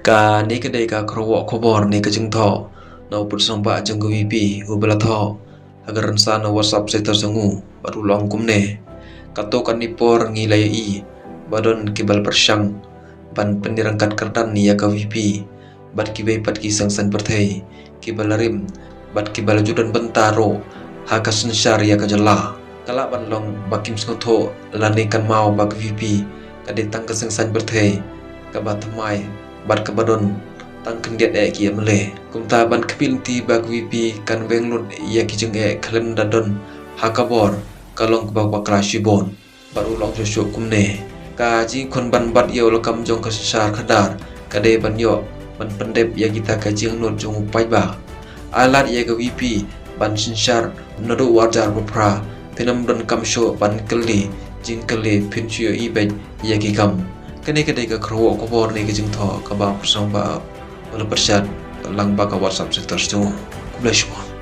Ka ni kedai ka khruwa khubor ni ka jing tho no Pyrshang ba jang VP ubala tho agar sa no WhatsApp se tersengu baru long kumne kato kan ni por ngi lai I badon kibal Pyrshang ban Pyniaryngkat Kyrdan ni ya ka VP bat kibai pat ki sang Pyrthei kibal rim bat kibal judan bentaro hakasin syar ya ka jala kala ban long bakim skotho lani kan mau bak VP kadetang ka sang Pyrthei ka batmai bat ka badon tang kendiat ki amle kumta ban kpil ti bak VP kan wenglun ya ki jeng klen dadon hakabor kalong bak Khublei Shibun baru long shosho kumne ka ji kon ban bat yo lokam jong ka syar khadar kade ban yo ban pendep ya kita ka jeng not jong upai ba alat ya ka VP ban sinsyar nodo wajar bopra penam don kam sho ban keli jing keli pinchio ibet ya ki kam kene kedai ka khruwa khubor ni ke jing tho ka ba Pyrshang ba wala persat lang ba ka WhatsApp sector stu Khublei Shibun.